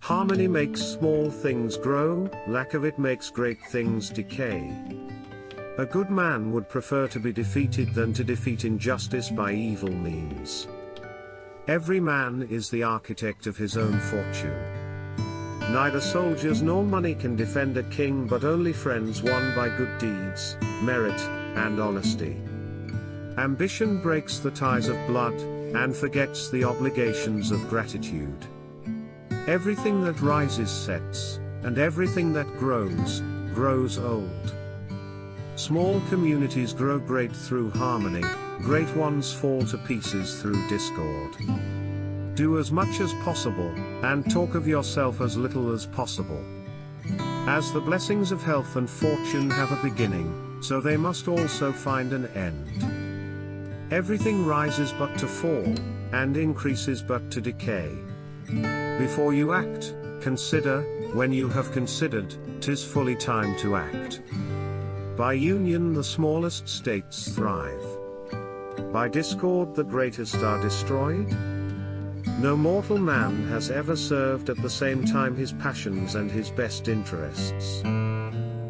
Harmony makes small things grow, lack of it makes great things decay. A good man would prefer to be defeated than to defeat injustice by evil means. Every man is the architect of his own fortune. Neither soldiers nor money can defend a king, but only friends won by good deeds, merit, and honesty. Ambition breaks the ties of blood, and forgets the obligations of gratitude. Everything that rises sets, and everything that grows, grows old. Small communities grow great through harmony, great ones fall to pieces through discord. Do as much as possible, and talk of yourself as little as possible. As the blessings of health and fortune have a beginning, so they must also find an end. Everything rises but to fall, and increases but to decay. Before you act, consider; when you have considered, 'tis fully time to act. By union the smallest states thrive. By discord the greatest are destroyed. No mortal man has ever served at the same time his passions and his best interests.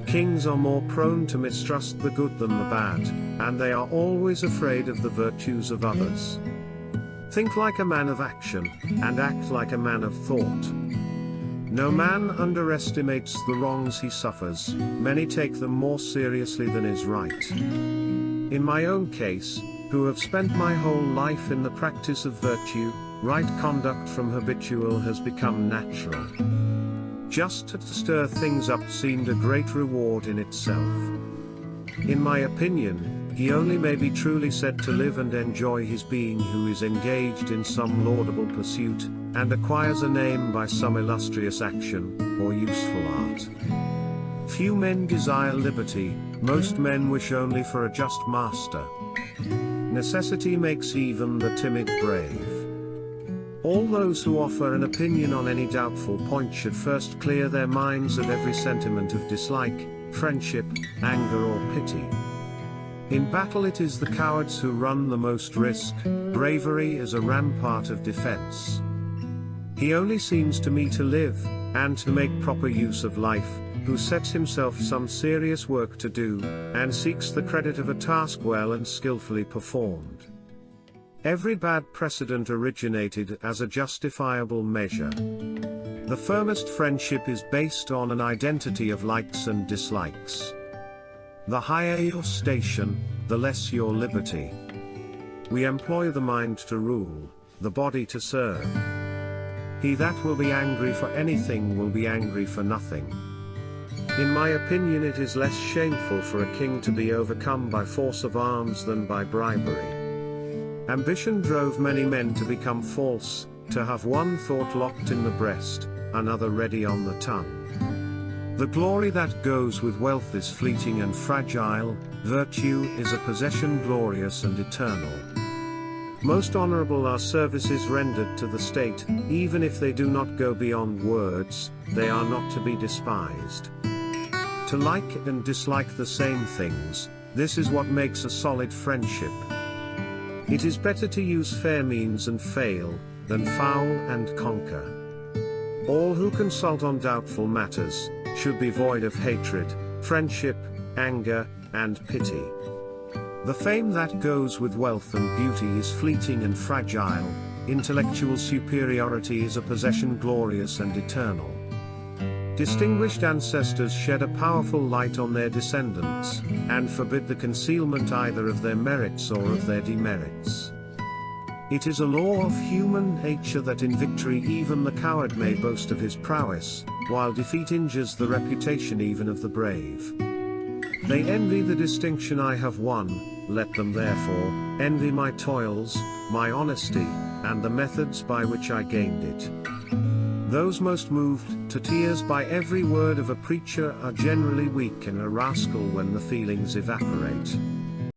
Kings are more prone to mistrust the good than the bad, and they are always afraid of the virtues of others. Think like a man of action, and act like a man of thought. No man underestimates the wrongs he suffers, many take them more seriously than is right. In my own case, who have spent my whole life in the practice of virtue, right conduct from habitual has become natural. Just to stir things up seemed a great reward in itself. In my opinion, he only may be truly said to live and enjoy his being who is engaged in some laudable pursuit, and acquires a name by some illustrious action, or useful art. Few men desire liberty, most men wish only for a just master. Necessity makes even the timid brave. All those who offer an opinion on any doubtful point should first clear their minds of every sentiment of dislike, friendship, anger or pity. In battle it is the cowards who run the most risk; bravery is a rampart of defense. He only seems to me to live, and to make proper use of life, who sets himself some serious work to do, and seeks the credit of a task well and skillfully performed. Every bad precedent originated as a justifiable measure. The firmest friendship is based on an identity of likes and dislikes. The higher your station, the less your liberty. We employ the mind to rule, the body to serve. He that will be angry for anything will be angry for nothing. In my opinion, it is less shameful for a king to be overcome by force of arms than by bribery. Ambition drove many men to become false, to have one thought locked in the breast, another ready on the tongue. The glory that goes with wealth is fleeting and fragile; virtue is a possession glorious and eternal. Most honorable are services rendered to the state, even if they do not go beyond words; they are not to be despised. To like and dislike the same things, this is what makes a solid friendship. It is better to use fair means and fail, than foul and conquer. All who consult on doubtful matters, should be void of hatred, friendship, anger, and pity. The fame that goes with wealth and beauty is fleeting and fragile; intellectual superiority is a possession glorious and eternal. Distinguished ancestors shed a powerful light on their descendants, and forbid the concealment either of their merits or of their demerits. It is a law of human nature that in victory even the coward may boast of his prowess, while defeat injures the reputation even of the brave. They envy the distinction I have won; let them therefore envy my toils, my honesty, and the methods by which I gained it. Those most moved to tears by every word of a preacher are generally weak and a rascal when the feelings evaporate.